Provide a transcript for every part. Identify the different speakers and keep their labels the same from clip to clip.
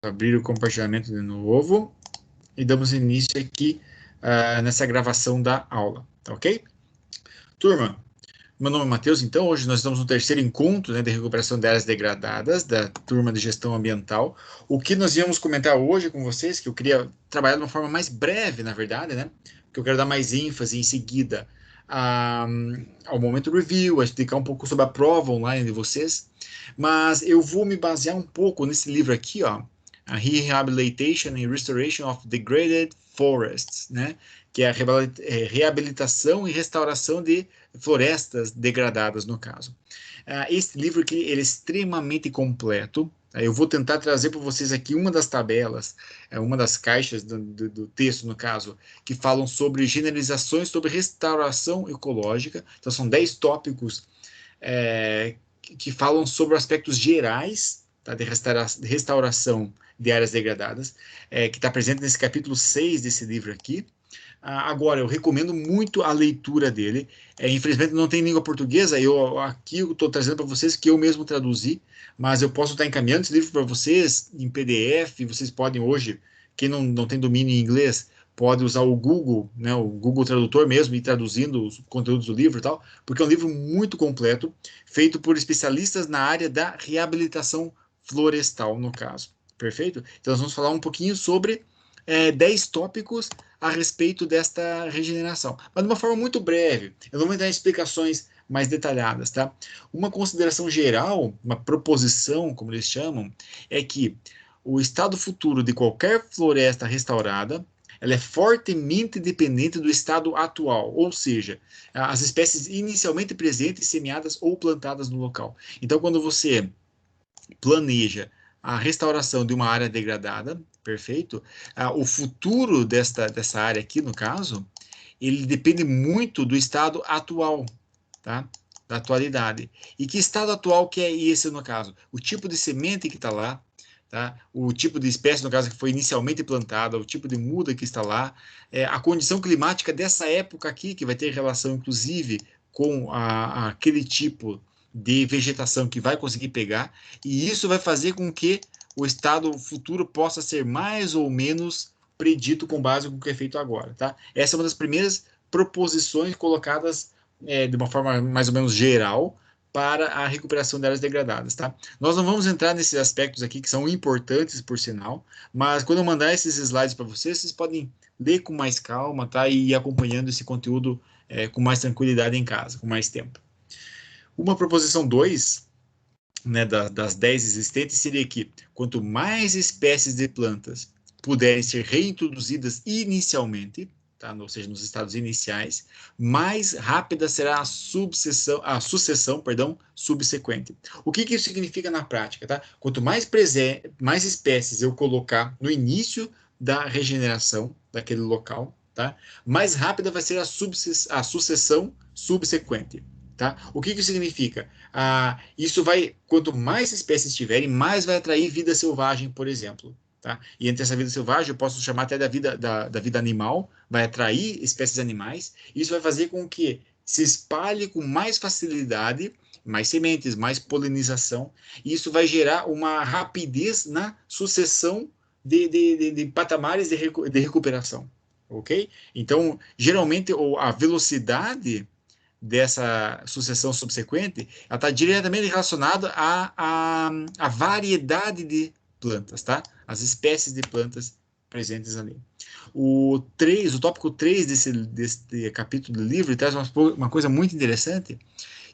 Speaker 1: abrir o compartilhamento de novo e damos início aqui nessa gravação da aula, tá ok? Turma, meu nome é Matheus, então hoje nós estamos no terceiro encontro, né, de recuperação de áreas degradadas da turma de gestão ambiental. O que nós íamos comentar hoje com vocês, que eu queria trabalhar de uma forma mais breve, na verdade, né? Porque eu quero dar mais ênfase em seguida ao momento review, a explicar um pouco sobre a prova online de vocês. Mas eu vou me basear um pouco nesse livro aqui, ó, a Rehabilitation and Restoration of Degraded Forests, né? Que é a reabilitação e restauração de florestas degradadas, no caso. Esse livro aqui ele é extremamente completo. Eu vou tentar trazer para vocês aqui uma das tabelas, uma das caixas do texto, no caso, que falam sobre generalizações sobre restauração ecológica. Então, são 10 tópicos que falam sobre aspectos gerais, tá, de restauração de áreas degradadas, que está presente nesse capítulo 6 desse livro aqui. Agora, eu recomendo muito a leitura dele. Infelizmente não tem língua portuguesa, aqui eu estou trazendo para vocês que eu mesmo traduzi, mas eu posso estar encaminhando esse livro para vocês em PDF. Vocês podem hoje, quem não tem domínio em inglês, pode usar o Google, né, o Google Tradutor mesmo, e traduzindo os conteúdos do livro e tal, porque é um livro muito completo, feito por especialistas na área da reabilitação florestal, no caso. Perfeito? Então, nós vamos falar um pouquinho sobre 10 tópicos a respeito desta regeneração, mas de uma forma muito breve. Eu não vou entrar em explicações mais detalhadas, tá? Uma consideração geral, uma proposição, como eles chamam, é que o estado futuro de qualquer floresta restaurada ela é fortemente dependente do estado atual, ou seja, as espécies inicialmente presentes, semeadas ou plantadas no local. Então, quando você planeja a restauração de uma área degradada, perfeito? O futuro dessa área aqui, no caso, ele depende muito do estado atual, tá? Da atualidade. E que estado atual que é esse, no caso? O tipo de semente que está lá, tá? O tipo de espécie, no caso, que foi inicialmente plantada, o tipo de muda que está lá, a condição climática dessa época aqui, que vai ter relação, inclusive, com aquele tipo de vegetação que vai conseguir pegar, e isso vai fazer com que o estado futuro possa ser mais ou menos predito com base no que é feito agora, tá? Essa é uma das primeiras proposições colocadas de uma forma mais ou menos geral para a recuperação de áreas degradadas, tá? Nós não vamos entrar nesses aspectos aqui que são importantes, por sinal, mas quando eu mandar esses slides para vocês, vocês podem ler com mais calma, tá? E ir acompanhando esse conteúdo com mais tranquilidade em casa, com mais tempo. Uma proposição 2, né, das 10 existentes, seria que quanto mais espécies de plantas puderem ser reintroduzidas inicialmente, tá, ou seja, nos estados iniciais, mais rápida será a sucessão, perdão, subsequente. O que isso significa na prática? Tá? Quanto mais espécies eu colocar no início da regeneração daquele local, tá, mais rápida vai ser a sucessão subsequente. Tá? O que isso significa? Isso vai, quanto mais espécies tiverem, mais vai atrair vida selvagem, por exemplo. Tá? E entre essa vida selvagem, eu posso chamar até da vida animal, vai atrair espécies animais. Isso vai fazer com que se espalhe com mais facilidade, mais sementes, mais polinização. E isso vai gerar uma rapidez na sucessão de patamares de recuperação. Ok? Então, geralmente, a velocidade dessa sucessão subsequente, ela está diretamente relacionada à variedade de plantas, tá? As espécies de plantas presentes ali. O tópico 3 desse capítulo do livro traz uma coisa muito interessante,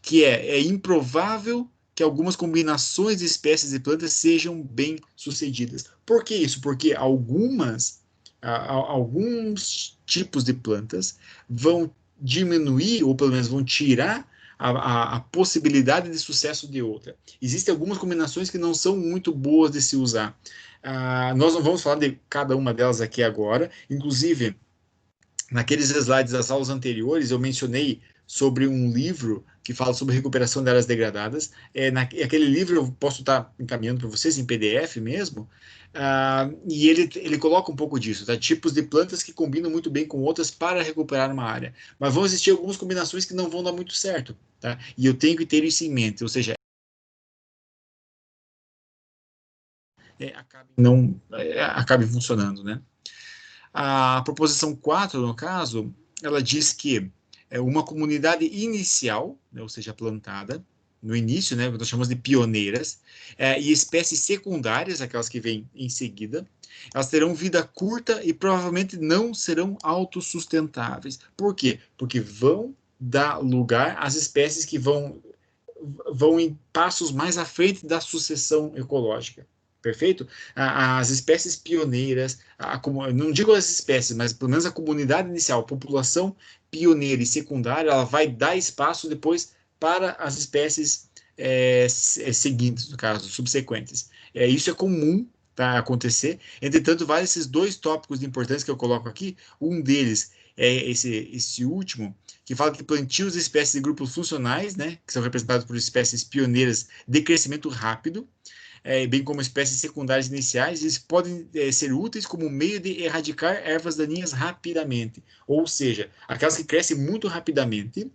Speaker 1: que é improvável que algumas combinações de espécies de plantas sejam bem sucedidas. Por que isso? Porque alguns tipos de plantas vão diminuir, ou pelo menos vão tirar a possibilidade de sucesso de outra. Existem algumas combinações que não são muito boas de se usar. Nós não vamos falar de cada uma delas aqui agora, inclusive naqueles slides das aulas anteriores, eu mencionei sobre um livro que fala sobre recuperação de áreas degradadas. Aquele livro eu posso estar encaminhando para vocês em PDF mesmo. E ele coloca um pouco disso, tá? Tipos de plantas que combinam muito bem com outras para recuperar uma área. Mas vão existir algumas combinações que não vão dar muito certo, tá? E eu tenho que ter isso em mente, ou seja, acabe funcionando, né? A proposição 4, no caso, ela diz que uma comunidade inicial, né, ou seja, plantada no início, né, que nós chamamos de pioneiras, e espécies secundárias, aquelas que vêm em seguida, elas terão vida curta e provavelmente não serão autossustentáveis. Por quê? Porque vão dar lugar às espécies que vão em passos mais à frente da sucessão ecológica. Perfeito? As espécies pioneiras, não digo as espécies, mas pelo menos a comunidade inicial, a população pioneira e secundária, ela vai dar espaço depois para as espécies seguintes, no caso, subsequentes. Isso é comum, tá, acontecer. Entretanto, vale esses dois tópicos de importância que eu coloco aqui. Um deles é esse último, que fala que plantios de espécies de grupos funcionais, né, que são representados por espécies pioneiras de crescimento rápido, bem como espécies secundárias iniciais, eles podem ser úteis como meio de erradicar ervas daninhas rapidamente. Ou seja, aquelas que crescem muito rapidamente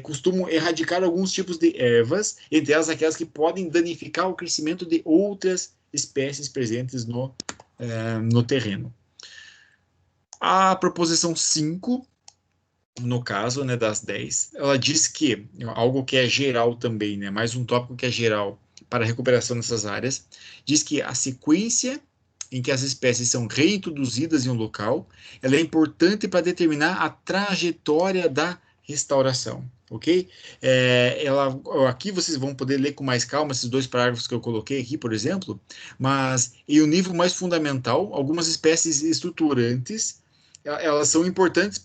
Speaker 1: costumam erradicar alguns tipos de ervas, entre elas aquelas que podem danificar o crescimento de outras espécies presentes no terreno. A proposição 5, no caso, né, das 10, ela diz que, algo que é geral também, né, mais um tópico que é geral para a recuperação nessas áreas, diz que a sequência em que as espécies são reintroduzidas em um local, ela é importante para determinar a trajetória da restauração, ok? Aqui vocês vão poder ler com mais calma esses dois parágrafos que eu coloquei aqui, por exemplo, mas em um nível mais fundamental, algumas espécies estruturantes elas são importantes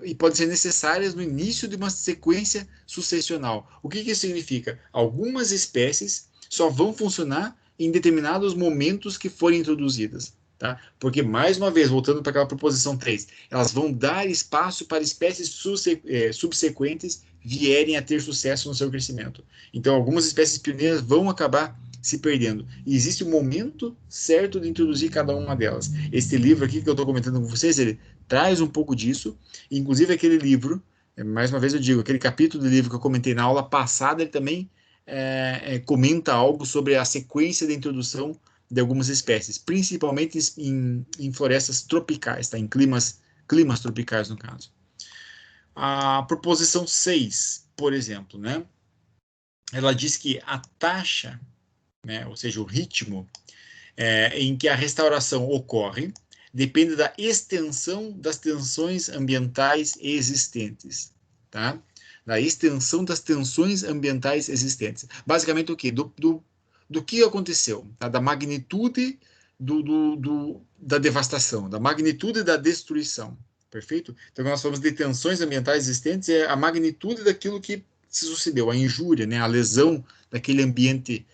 Speaker 1: e podem ser necessárias no início de uma sequência sucessional. O que isso significa? Algumas espécies só vão funcionar em determinados momentos que forem introduzidas. Tá? Porque, mais uma vez, voltando para aquela proposição 3, elas vão dar espaço para espécies subsequentes vierem a ter sucesso no seu crescimento. Então, algumas espécies pioneiras vão acabar se perdendo. E existe um momento certo de introduzir cada uma delas. Este livro aqui que eu estou comentando com vocês, ele traz um pouco disso. Inclusive, aquele livro, mais uma vez eu digo, aquele capítulo do livro que eu comentei na aula passada, ele também comenta algo sobre a sequência de introdução de algumas espécies, principalmente em florestas tropicais, tá? Em climas tropicais, no caso. A proposição 6, por exemplo, né? Ela diz que a taxa, né, ou seja, o ritmo em que a restauração ocorre depende da extensão das tensões ambientais existentes, tá? Da extensão das tensões ambientais existentes. Basicamente o quê? Do que aconteceu, tá? Da magnitude da devastação, da magnitude da destruição, perfeito? Então, quando nós falamos de tensões ambientais existentes, é a magnitude daquilo que se sucedeu, a injúria, né? A lesão daquele ambiente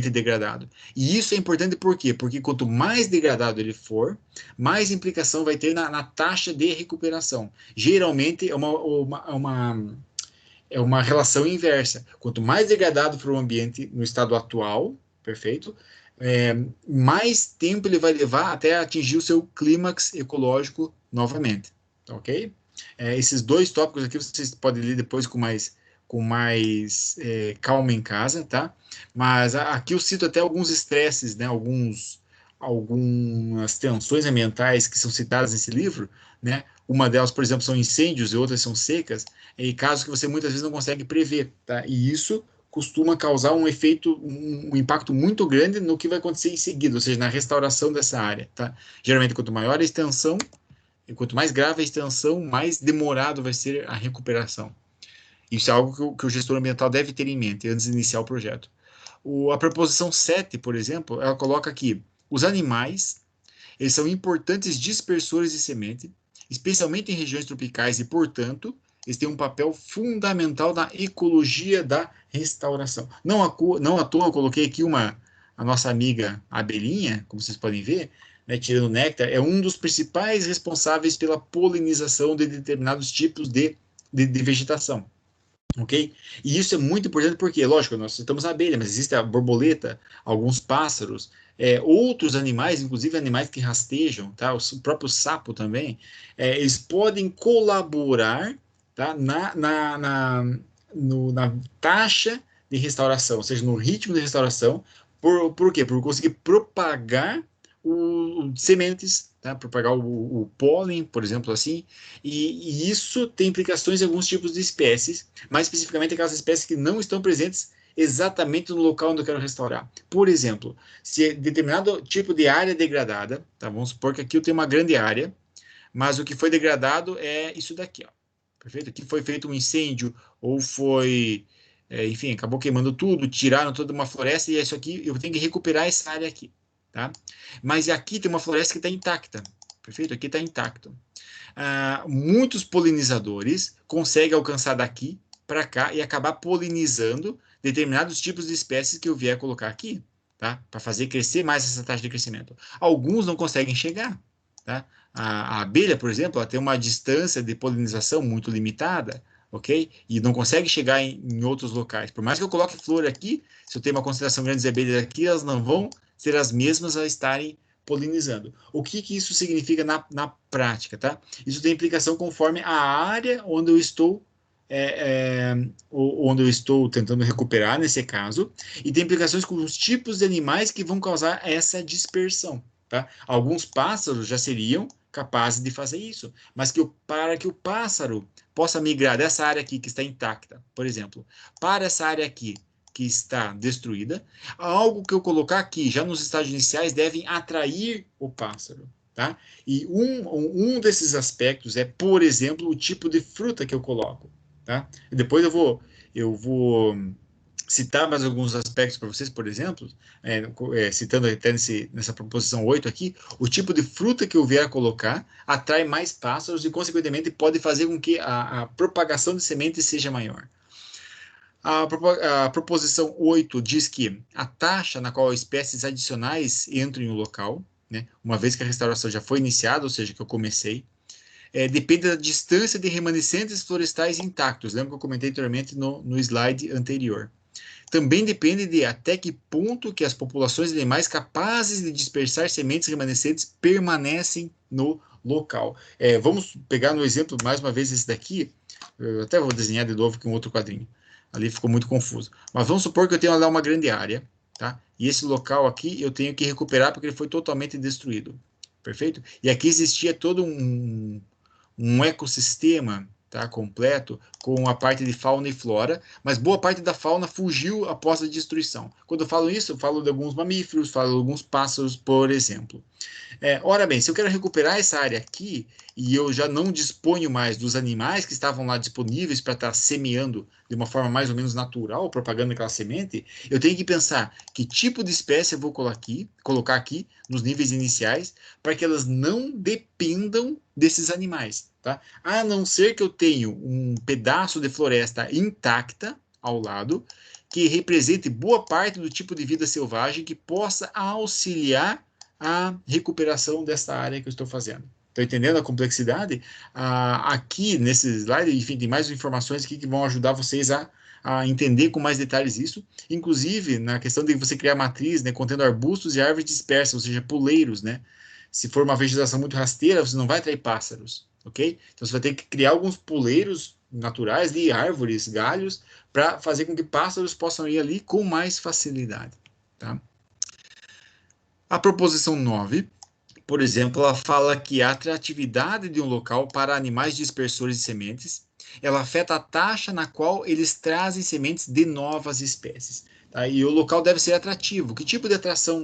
Speaker 1: degradado. E isso é importante por quê? Porque quanto mais degradado ele for, mais implicação vai ter na taxa de recuperação. Geralmente é uma relação inversa. Quanto mais degradado for o ambiente no estado atual, perfeito, mais tempo ele vai levar até atingir o seu clímax ecológico novamente. Ok? Esses dois tópicos aqui vocês podem ler depois com mais calma em casa, tá? Mas aqui eu cito até alguns estresses, né? Algumas tensões ambientais que são citadas nesse livro, né? Uma delas, por exemplo, são incêndios e outras são secas, e casos que você muitas vezes não consegue prever, tá? E isso costuma causar um efeito, um impacto muito grande no que vai acontecer em seguida, ou seja, na restauração dessa área, tá? Geralmente, quanto maior a extensão, e quanto mais grave a extensão, mais demorado vai ser a recuperação. Isso é algo que o gestor ambiental deve ter em mente antes de iniciar o projeto. A proposição 7, por exemplo, ela coloca aqui, os animais, eles são importantes dispersores de semente, especialmente em regiões tropicais e, portanto, eles têm um papel fundamental na ecologia da restauração. Não à toa eu coloquei aqui a nossa amiga abelhinha, como vocês podem ver, né, tirando néctar, é um dos principais responsáveis pela polinização de determinados tipos de vegetação. Ok? E isso é muito importante porque, lógico, nós citamos a abelha, mas existe a borboleta, alguns pássaros, outros animais, inclusive animais que rastejam, tá? O próprio sapo também, eles podem colaborar, tá? Na taxa de restauração, ou seja, no ritmo de restauração, Por quê? Por conseguir propagar sementes, tá? Propagar o pólen, por exemplo, assim. E isso tem implicações em alguns tipos de espécies, mais especificamente aquelas espécies que não estão presentes exatamente no local onde eu quero restaurar. Por exemplo, se é determinado tipo de área degradada, tá? Vamos supor que aqui eu tenho uma grande área, mas o que foi degradado é isso daqui, ó. Perfeito? Aqui foi feito um incêndio, ou foi, enfim, acabou queimando tudo, tiraram toda uma floresta, e isso aqui, eu tenho que recuperar essa área aqui, tá? Mas aqui tem uma floresta que está intacta, perfeito? Aqui está intacto. Muitos polinizadores conseguem alcançar daqui para cá e acabar polinizando determinados tipos de espécies que eu vier colocar aqui, tá? Para fazer crescer mais essa taxa de crescimento. Alguns não conseguem chegar, tá? A abelha, por exemplo, ela tem uma distância de polinização muito limitada, ok? E não consegue chegar em outros locais. Por mais que eu coloque flor aqui, se eu tenho uma concentração grande de abelhas aqui, elas não vão ser as mesmas a estarem polinizando. O que que isso significa na prática, tá? Isso tem implicação conforme a área onde eu estou onde eu estou tentando recuperar nesse caso, e tem implicações com os tipos de animais que vão causar essa dispersão, tá? Alguns pássaros já seriam capazes de fazer isso, mas para que o pássaro possa migrar dessa área aqui que está intacta, por exemplo, para essa área aqui que está destruída, algo que eu colocar aqui já nos estágios iniciais devem atrair o pássaro. Tá? E um desses aspectos é, por exemplo, o tipo de fruta que eu coloco. Tá? E depois eu vou citar mais alguns aspectos para vocês, por exemplo, citando até nessa proposição 8 aqui, o tipo de fruta que eu vier a colocar atrai mais pássaros e, consequentemente, pode fazer com que a propagação de sementes seja maior. A proposição 8 diz que a taxa na qual espécies adicionais entram em um local, né, uma vez que a restauração já foi iniciada, ou seja, que eu comecei, depende da distância de remanescentes florestais intactos. Lembra que eu comentei anteriormente no slide anterior. Também depende de até que ponto que as populações de animais capazes de dispersar sementes remanescentes permanecem no local. Vamos pegar no exemplo, mais uma vez, esse daqui. Eu até vou desenhar de novo com outro quadrinho. Ali ficou muito confuso. Mas vamos supor que eu tenho lá uma grande área, tá? E esse local aqui eu tenho que recuperar porque ele foi totalmente destruído. Perfeito? E aqui existia todo um ecossistema, tá, completo, com a parte de fauna e flora, mas boa parte da fauna fugiu após a destruição. Quando eu falo isso, eu falo de alguns mamíferos, falo de alguns pássaros, por exemplo. Ora bem, se eu quero recuperar essa área aqui e eu já não disponho mais dos animais que estavam lá disponíveis para estar semeando de uma forma mais ou menos natural, propagando aquela semente, eu tenho que pensar que tipo de espécie eu vou colocar aqui nos níveis iniciais para que elas não dependam desses animais, tá? A não ser que eu tenha um pedaço de floresta intacta ao lado que represente boa parte do tipo de vida selvagem que possa auxiliar a recuperação dessa área que eu estou fazendo. Estão entendendo a complexidade? Aqui, nesse slide, enfim, tem mais informações aqui que vão ajudar vocês a entender com mais detalhes isso. Inclusive, na questão de você criar matriz, né, contendo arbustos e árvores dispersas, ou seja, puleiros, né? Se for uma vegetação muito rasteira, você não vai atrair pássaros, ok? Então, você vai ter que criar alguns puleiros naturais de árvores, galhos, para fazer com que pássaros possam ir ali com mais facilidade, tá? A proposição 9, por exemplo, ela fala que a atratividade de um local para animais dispersores de sementes, ela afeta a taxa na qual eles trazem sementes de novas espécies. Tá? E o local deve ser atrativo. Que tipo de atração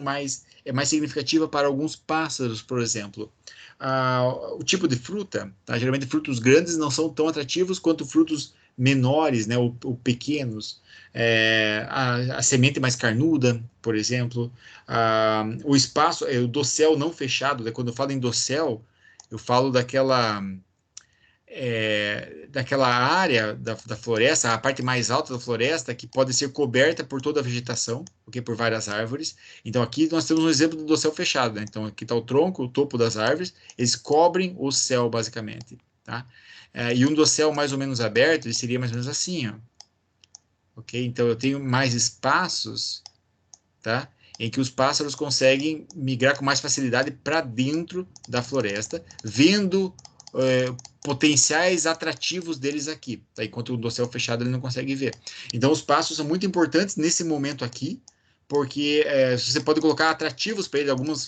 Speaker 1: é mais significativa para alguns pássaros, por exemplo? O tipo de fruta, tá? Geralmente frutos grandes não são tão atrativos quanto frutos menores, né, ou pequenos. A semente mais carnuda, por exemplo, o espaço, o dossel não fechado, né? Quando eu falo em dossel, eu falo daquela área da floresta, a parte mais alta da floresta, que pode ser coberta por toda a vegetação, okay, por várias árvores. Então, aqui nós temos um exemplo do dossel fechado, né? Então, aqui está o tronco, o topo das árvores, eles cobrem o céu, basicamente, tá? E um dossel mais ou menos aberto, ele seria mais ou menos assim, ó. Ok? Então, eu tenho mais espaços, tá? Em que os pássaros conseguem migrar com mais facilidade para dentro da floresta, vendo potenciais atrativos deles aqui, tá? Enquanto o dossel fechado ele não consegue ver. Então, os pássaros são muito importantes nesse momento aqui, porque você pode colocar atrativos para ele, algumas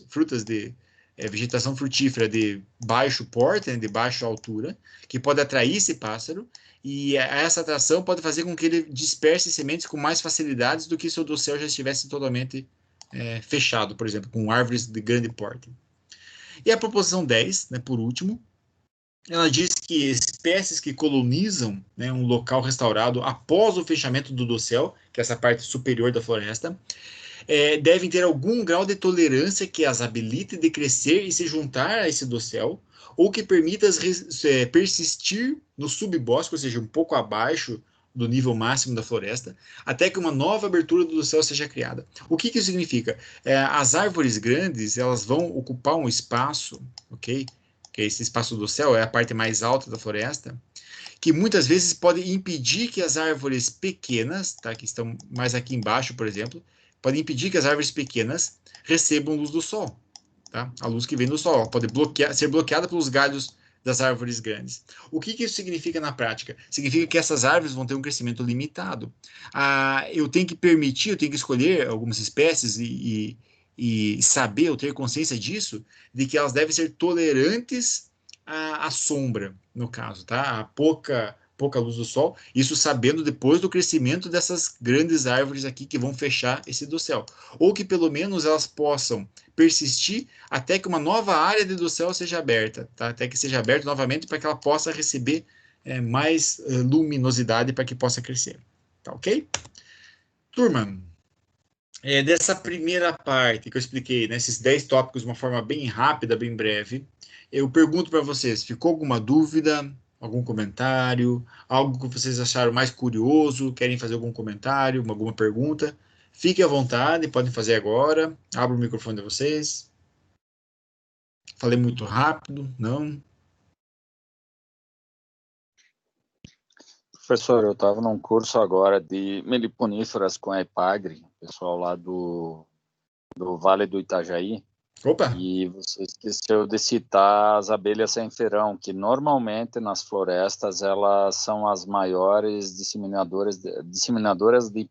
Speaker 1: frutas de vegetação frutífera de baixo porte, né, de baixa altura, que pode atrair esse pássaro, e essa atração pode fazer com que ele disperse sementes com mais facilidades do que se o dossel já estivesse totalmente fechado, por exemplo, com árvores de grande porte. E a proposição 10, né, por último, ela diz que espécies que colonizam, né, um local restaurado após o fechamento do dossel, que é essa parte superior da floresta, devem ter algum grau de tolerância que as habilite de crescer e se juntar a esse dossel, ou que permita persistir no subbosque, ou seja, um pouco abaixo do nível máximo da floresta, até que uma nova abertura do dossel seja criada. O que isso significa? As árvores grandes, elas vão ocupar um espaço, ok? Que esse espaço do céu é a parte mais alta da floresta, que muitas vezes pode impedir que as árvores pequenas, tá, que estão mais aqui embaixo, por exemplo, pode impedir que as árvores pequenas recebam luz do sol, tá? A luz que vem do sol pode ser bloqueada pelos galhos das árvores grandes. O que isso significa na prática? Significa que essas árvores vão ter um crescimento limitado. Eu tenho que permitir, eu tenho que escolher algumas espécies e saber ou ter consciência disso, de que elas devem ser tolerantes à sombra, no caso, tá? A pouca luz do sol, isso sabendo depois do crescimento dessas grandes árvores aqui que vão fechar esse dossel. Ou que pelo menos elas possam persistir até que uma nova área de dossel seja aberta, tá? Até que seja aberta novamente para que ela possa receber mais luminosidade para que possa crescer. Tá ok? Turma, dessa primeira parte que eu expliquei, nesses 10 tópicos de uma forma bem rápida, bem breve, eu pergunto para vocês, ficou alguma dúvida, algum comentário, algo que vocês acharam mais curioso, querem fazer algum comentário, alguma pergunta? Fiquem à vontade, podem fazer agora. Abro o microfone de vocês. Falei muito rápido, não?
Speaker 2: Professor, eu estava num curso agora de meliponíferas com a EPAGRE, pessoal lá do Vale do Itajaí,
Speaker 1: Opa!
Speaker 2: e você esqueceu de citar as abelhas sem ferão, que normalmente nas florestas elas são as maiores disseminadoras de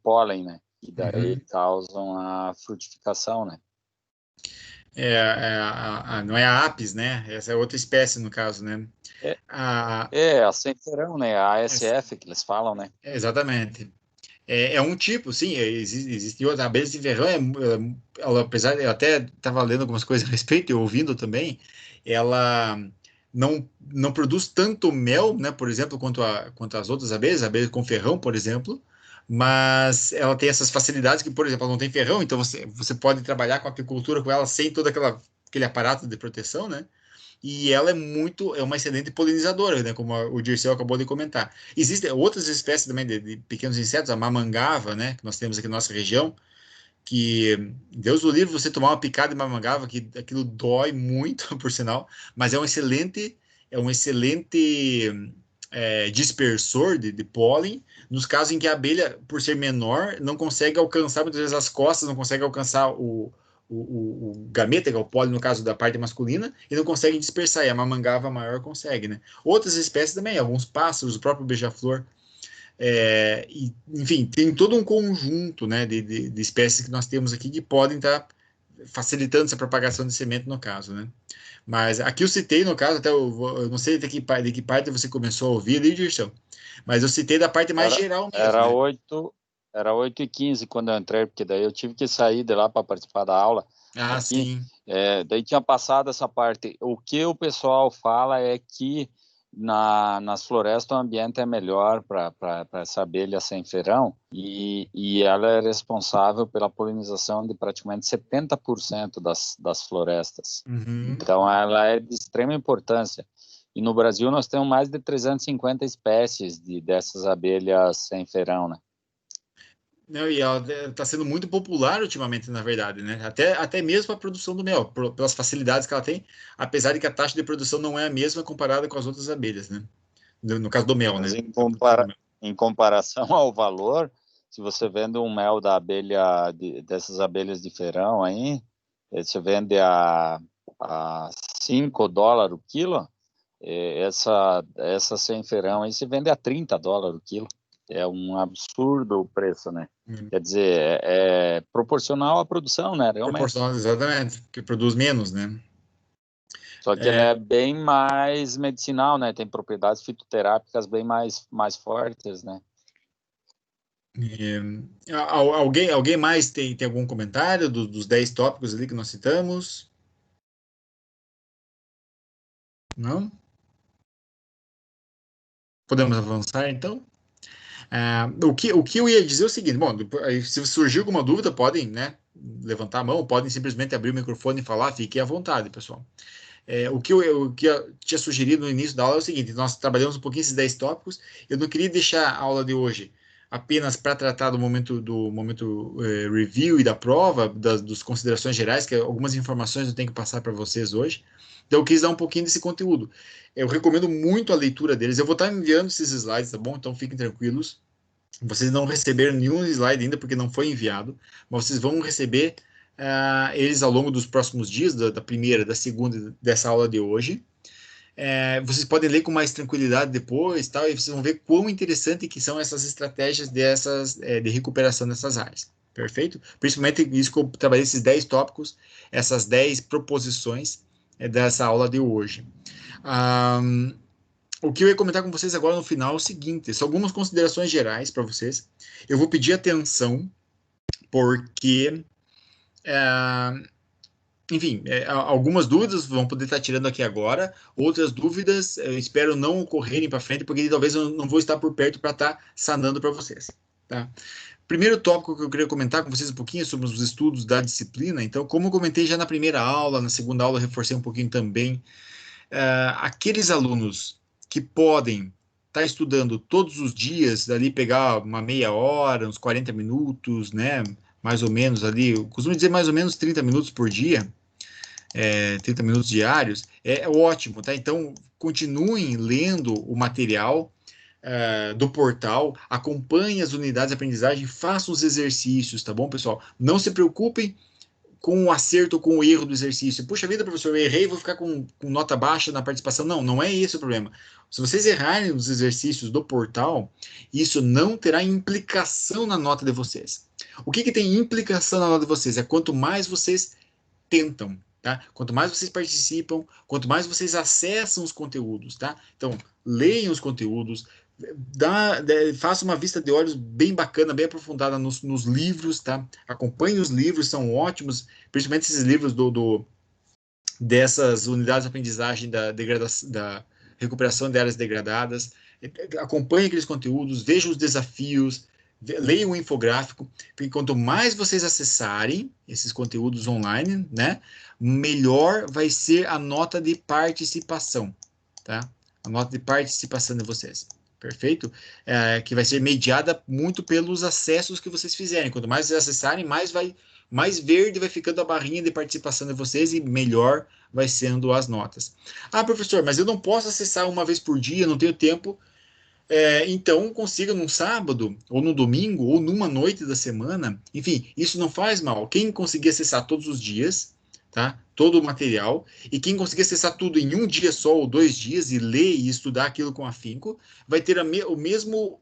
Speaker 2: pólen, né? E daí causam a frutificação, né?
Speaker 1: Não é a apis, né? Essa é outra espécie, no caso, né?
Speaker 2: A sem ferão, né? A ASF que eles falam, né?
Speaker 1: Exatamente. É um tipo, sim, existe outra. A abelha de verão, ela, apesar de eu até estava lendo algumas coisas a respeito e ouvindo também, ela não produz tanto mel, né, por exemplo, quanto as outras abelhas, a abelha com ferrão, por exemplo, mas ela tem essas facilidades que, por exemplo, ela não tem ferrão, então você pode trabalhar com apicultura com ela sem todo aquele aparato de proteção, né? E ela é uma excelente polinizadora, né, como o Dirceu acabou de comentar. Existem outras espécies também de pequenos insetos, a mamangava, né, que nós temos aqui na nossa região, que Deus o livre você tomar uma picada de mamangava, que aquilo dói muito, por sinal, mas é um excelente dispersor de pólen, nos casos em que a abelha, por ser menor, não consegue alcançar, muitas vezes as costas, não consegue alcançar o gameta, que é o pólen no caso da parte masculina, e não consegue dispersar, e a mamangava maior consegue, né? Outras espécies também, alguns pássaros, o próprio beija-flor, enfim, tem todo um conjunto, né, de espécies que nós temos aqui que podem estar facilitando essa propagação de semente no caso, né? Mas aqui eu citei, no caso, até eu não sei de que parte você começou a ouvir ali, Dirceu, mas eu citei da parte mais geral mesmo,
Speaker 2: Era
Speaker 1: né?
Speaker 2: 8h15 quando eu entrei, porque daí eu tive que sair de lá para participar da aula.
Speaker 1: Ah,
Speaker 2: Aqui,
Speaker 1: sim.
Speaker 2: daí tinha passado essa parte. O que o pessoal fala é que nas florestas o ambiente é melhor para essa abelha sem ferão e ela é responsável pela polinização de praticamente 70% das florestas.
Speaker 1: Uhum.
Speaker 2: Então, ela é de extrema importância. E no Brasil nós temos mais de 350 espécies dessas abelhas sem ferão, né?
Speaker 1: Não, e ela está sendo muito popular ultimamente, na verdade, né? Até mesmo para a produção do mel, pelas facilidades que ela tem, apesar de que a taxa de produção não é a mesma comparada com as outras abelhas, né? No caso do mel,
Speaker 2: Mas
Speaker 1: né? A produção do mel.
Speaker 2: em comparação ao valor, se você vende um mel da abelha, dessas abelhas de ferão aí, você vende a $5 o quilo, essa sem ferão aí se vende a $30 o quilo. é um absurdo o preço, né? Quer dizer, é proporcional à produção, né? Realmente.
Speaker 1: Proporcional, exatamente, que produz menos, né?
Speaker 2: Só que ele é bem mais medicinal, né? Tem propriedades fitoterápicas bem mais fortes, né?
Speaker 1: Alguém mais tem algum comentário dos 10 tópicos ali que nós citamos? Não? Podemos avançar, então? O que eu ia dizer é o seguinte, bom, se surgir alguma dúvida, podem, né, levantar a mão, podem simplesmente abrir o microfone e falar, fiquem à vontade, pessoal. O que eu tinha sugerido no início da aula é o seguinte, nós trabalhamos um pouquinho esses 10 tópicos, eu não queria deixar a aula de hoje apenas para tratar do momento review e da prova, das considerações gerais, que algumas informações eu tenho que passar para vocês hoje, então eu quis dar um pouquinho desse conteúdo. Eu recomendo muito a leitura deles, eu vou estar enviando esses slides, tá bom? Então fiquem tranquilos. Vocês não receberam nenhum slide ainda porque não foi enviado, mas vocês vão receber eles ao longo dos próximos dias, da primeira, da segunda, dessa aula de hoje. Vocês podem ler com mais tranquilidade depois, tal, e vocês vão ver quão interessante que são essas estratégias de recuperação dessas áreas. Perfeito? Principalmente isso que eu trabalhei, esses 10 tópicos, essas 10 proposições dessa aula de hoje. O que eu ia comentar com vocês agora no final é o seguinte: são algumas considerações gerais para vocês. Eu vou pedir atenção, porque, enfim, algumas dúvidas vão poder estar tirando aqui agora, outras dúvidas eu espero não ocorrerem para frente, porque talvez eu não vou estar por perto para estar sanando para vocês. Tá? Primeiro tópico que eu queria comentar com vocês um pouquinho sobre os estudos da disciplina. Então, como eu comentei já na primeira aula, na segunda aula eu reforcei um pouquinho também, aqueles alunos que podem estar estudando todos os dias, dali pegar uma meia hora, uns 40 minutos, né? Mais ou menos ali, eu costumo dizer mais ou menos 30 minutos por dia, 30 minutos diários, é ótimo, tá? Então, continuem lendo o material do portal, acompanhem as unidades de aprendizagem, façam os exercícios, tá bom, pessoal? Não se preocupem com o acerto ou com o erro do exercício. Puxa vida, professor, eu errei, vou ficar com nota baixa na participação. Não, não é esse o problema. Se vocês errarem os exercícios do portal, isso não terá implicação na nota de vocês. O que tem implicação na nota de vocês? É quanto mais vocês tentam, tá? Quanto mais vocês participam, quanto mais vocês acessam os conteúdos, tá? Então, leiam os conteúdos, faça uma vista de olhos bem bacana, bem aprofundada nos livros, tá? Acompanhe os livros, são ótimos, principalmente esses livros dessas unidades de aprendizagem da recuperação de áreas degradadas. Acompanhe aqueles conteúdos, vejam os desafios, leiam o infográfico, porque quanto mais vocês acessarem esses conteúdos online, né, melhor vai ser a nota de participação, tá? A nota de participação de vocês. Perfeito? Que vai ser mediada muito pelos acessos que vocês fizerem. Quanto mais vocês acessarem, mais verde vai ficando a barrinha de participação de vocês e melhor vai sendo as notas. Ah, professor, mas eu não posso acessar uma vez por dia, não tenho tempo. Então, consiga num sábado, ou no domingo, ou numa noite da semana. Enfim, isso não faz mal. Quem conseguir acessar todos os dias, tá? Todo o material, e quem conseguir acessar tudo em um dia só ou 2 dias e ler e estudar aquilo com afinco, vai ter o mesmo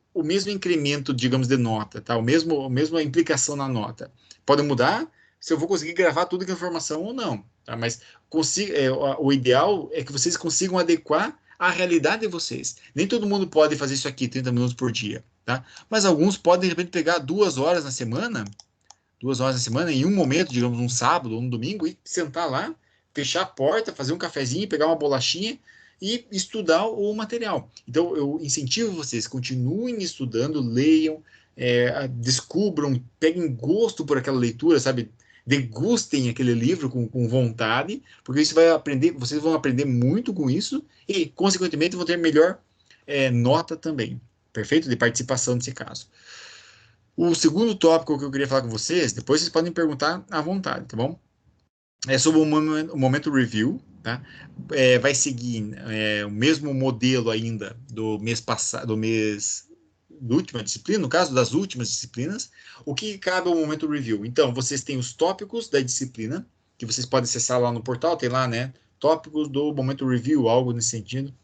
Speaker 1: incremento, digamos, de nota, tá? A mesma implicação na nota. Pode mudar se eu vou conseguir gravar tudo com informação ou não, tá? Mas o ideal é que vocês consigam adequar a realidade de vocês. Nem todo mundo pode fazer isso aqui 30 minutos por dia, tá? Mas alguns podem, de repente, pegar 2 horas na semana, 2 horas na semana, em um momento, digamos, um sábado ou um domingo, e sentar lá, fechar a porta, fazer um cafezinho, pegar uma bolachinha e estudar o material. Então, eu incentivo vocês, continuem estudando, leiam, descubram, peguem gosto por aquela leitura, sabe? Degustem aquele livro com vontade, porque isso vai aprender, vocês vão aprender muito com isso e, consequentemente, vão ter melhor nota também. Perfeito? De participação nesse caso. O segundo tópico que eu queria falar com vocês, depois vocês podem perguntar à vontade, tá bom? É sobre o momento review, tá? Vai seguir o mesmo modelo ainda do mês passado, da última disciplina, no caso das últimas disciplinas. O que cabe ao momento review? Então, vocês têm os tópicos da disciplina, que vocês podem acessar lá no portal, tem lá, né? Tópicos do momento review, algo nesse sentido.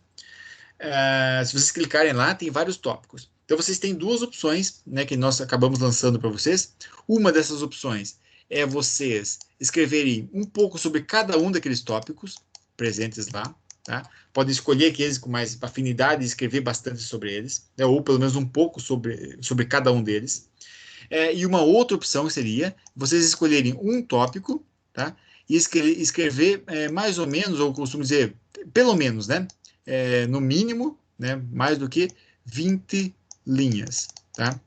Speaker 1: Se vocês clicarem lá, tem vários tópicos. Então, vocês têm duas opções, né, que nós acabamos lançando para vocês. Uma dessas opções é vocês escreverem um pouco sobre cada um daqueles tópicos presentes lá, tá? Podem escolher aqueles com mais afinidade e escrever bastante sobre eles, né, ou pelo menos um pouco sobre cada um deles. E uma outra opção seria vocês escolherem um tópico, tá? E escrever mais ou menos, ou costumo dizer, pelo menos, né? No mínimo, né? Mais do que 20 linhas, tá?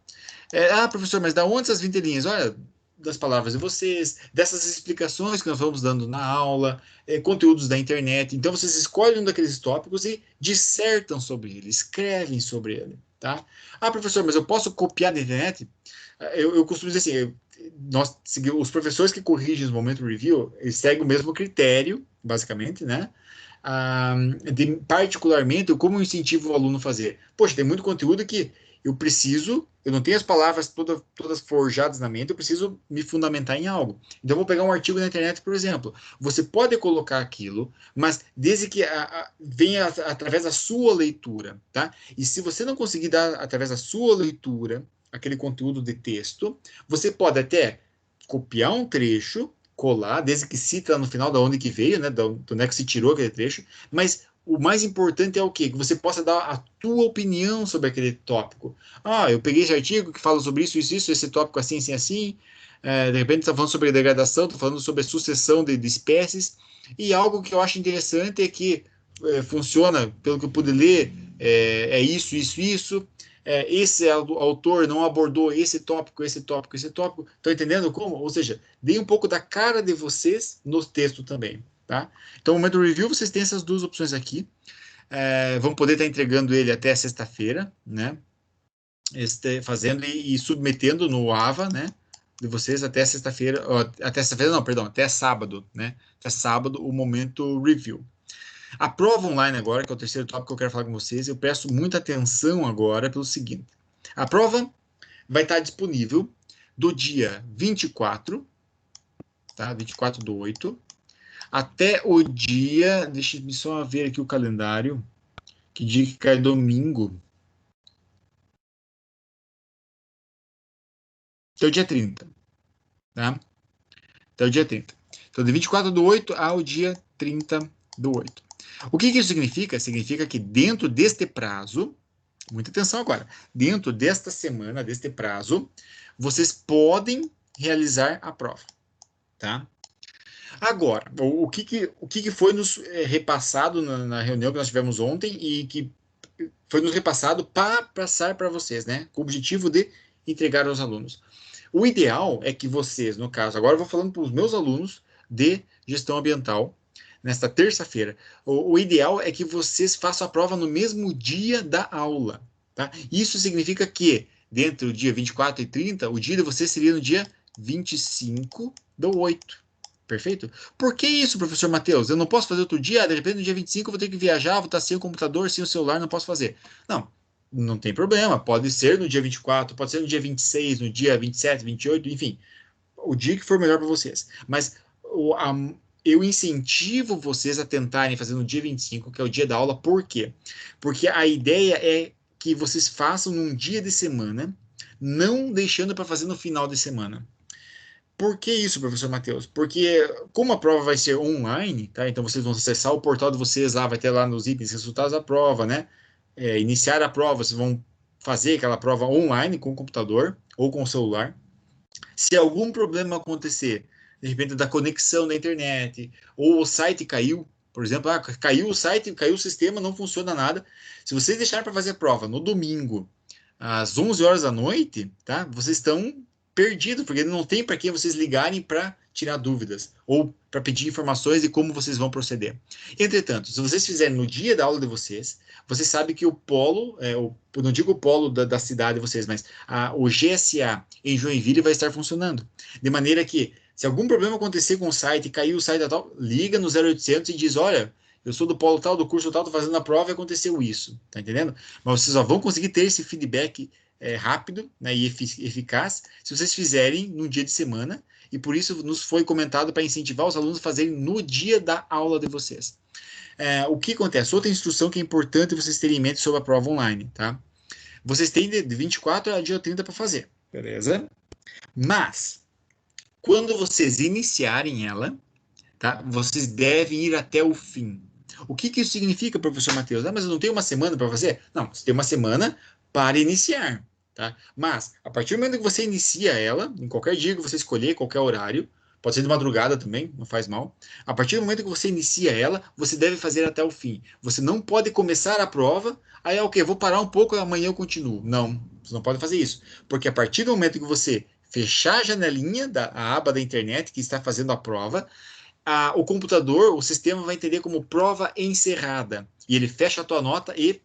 Speaker 1: Professor, mas da onde essas 20 linhas? Olha, das palavras de vocês, dessas explicações que nós vamos dando na aula, conteúdos da internet. Então, vocês escolhem um daqueles tópicos e dissertam sobre ele, escrevem sobre ele, tá? Professor, mas eu posso copiar da internet? Eu costumo dizer assim, os professores que corrigem os momentos review, eles seguem o mesmo critério, basicamente, né? Particularmente, como eu incentivo o aluno a fazer. Poxa, tem muito conteúdo que eu não tenho as palavras todas forjadas na mente, eu preciso me fundamentar em algo. Então, eu vou pegar um artigo na internet, por exemplo. Você pode colocar aquilo, mas desde que venha através da sua leitura, tá? E se você não conseguir dar através da sua leitura aquele conteúdo de texto, você pode até copiar um trecho, colar, desde que cita no final da onde que veio, né? Do onde é que se tirou aquele trecho, mas o mais importante é o quê? Que você possa dar a tua opinião sobre aquele tópico. Eu peguei esse artigo que fala sobre isso, esse tópico assim, assim, assim. De repente está falando sobre degradação, está falando sobre a sucessão de espécies. E algo que eu acho interessante é que funciona, pelo que eu pude ler, isso, isso, isso. Esse autor não abordou esse tópico, esse tópico, esse tópico. Estão entendendo como? Ou seja, dê um pouco da cara de vocês no texto também. Tá? Então, no momento do review, vocês têm essas duas opções aqui. Vão poder estar entregando ele até sexta-feira, né? Fazendo e submetendo no AVA, né? De vocês até sexta-feira, até sexta-feira não, perdão, até sábado, né? Até sábado, o momento review. A prova online agora, que é o terceiro tópico que eu quero falar com vocês, eu peço muita atenção agora pelo seguinte. A prova vai estar disponível do dia 24, tá? 24/8, até o dia, deixa eu só ver aqui o calendário, que dia que cai domingo. Até o dia 30, tá? Até o dia 30. Então, de 24/8 ao dia 30/8. O que isso significa? Significa que dentro deste prazo, muita atenção agora, dentro desta semana, deste prazo, vocês podem realizar a prova, tá? Agora, o que foi nos repassado na reunião que nós tivemos ontem e que foi nos repassado para passar para vocês, né? Com o objetivo de entregar aos alunos. O ideal é que vocês, no caso, agora eu vou falando para os meus alunos de gestão ambiental, nesta terça-feira, o ideal é que vocês façam a prova no mesmo dia da aula, tá? Isso significa que, dentro do dia 24 e 30, o dia de vocês seria no dia 25/8. Perfeito? Por que isso, professor Matheus? Eu não posso fazer outro dia? De repente, no dia 25 eu vou ter que viajar, vou estar sem o computador, sem o celular, não posso fazer. Não tem problema. Pode ser no dia 24, pode ser no dia 26, no dia 27, 28, enfim. O dia que for melhor para vocês. Mas eu incentivo vocês a tentarem fazer no dia 25, que é o dia da aula. Por quê? Porque a ideia é que vocês façam num dia de semana, não deixando para fazer no final de semana. Por que isso, professor Matheus? Porque como a prova vai ser online, tá? Então vocês vão acessar o portal de vocês lá, vai ter lá nos itens resultados da prova, né? Iniciar a prova, vocês vão fazer aquela prova online com o computador ou com o celular. Se algum problema acontecer, de repente da conexão da internet, ou o site caiu, por exemplo, caiu o site, caiu o sistema, não funciona nada. Se vocês deixarem para fazer a prova no domingo, às 11 horas da noite, tá? Vocês estão perdidos, porque não tem para quem vocês ligarem para tirar dúvidas ou para pedir informações de como vocês vão proceder. Entretanto, se vocês fizerem no dia da aula de vocês, vocês sabem que o polo, não digo o polo da cidade de vocês, mas o GSA em Joinville vai estar funcionando. De maneira que, se algum problema acontecer com o site, caiu o site tal, liga no 0800 e diz, olha, eu sou do polo tal, do curso tal, estou fazendo a prova e aconteceu isso, tá entendendo? Mas vocês só vão conseguir ter esse feedback rápido, né, e eficaz se vocês fizerem no dia de semana, e por isso nos foi comentado para incentivar os alunos a fazerem no dia da aula de vocês. O que acontece? Outra instrução que é importante vocês terem em mente sobre a prova online, tá? Vocês têm de 24 a dia 30 para fazer, beleza? Mas, quando vocês iniciarem ela, tá? Vocês devem ir até o fim. O que que isso significa, professor Matheus? Ah, mas eu não tenho uma semana para fazer? Não, você tem uma semana para iniciar, tá? Mas, a partir do momento que você inicia ela, em qualquer dia que você escolher, qualquer horário, pode ser de madrugada também, não faz mal. A partir do momento que você inicia ela, você deve fazer até o fim. Você não pode começar a prova, aí é o quê? Vou parar um pouco, amanhã eu continuo. Não, você não pode fazer isso. Porque a partir do momento que você fechar a janelinha, a aba da internet que está fazendo a prova, o computador, o sistema vai entender como prova encerrada. E ele fecha a tua nota e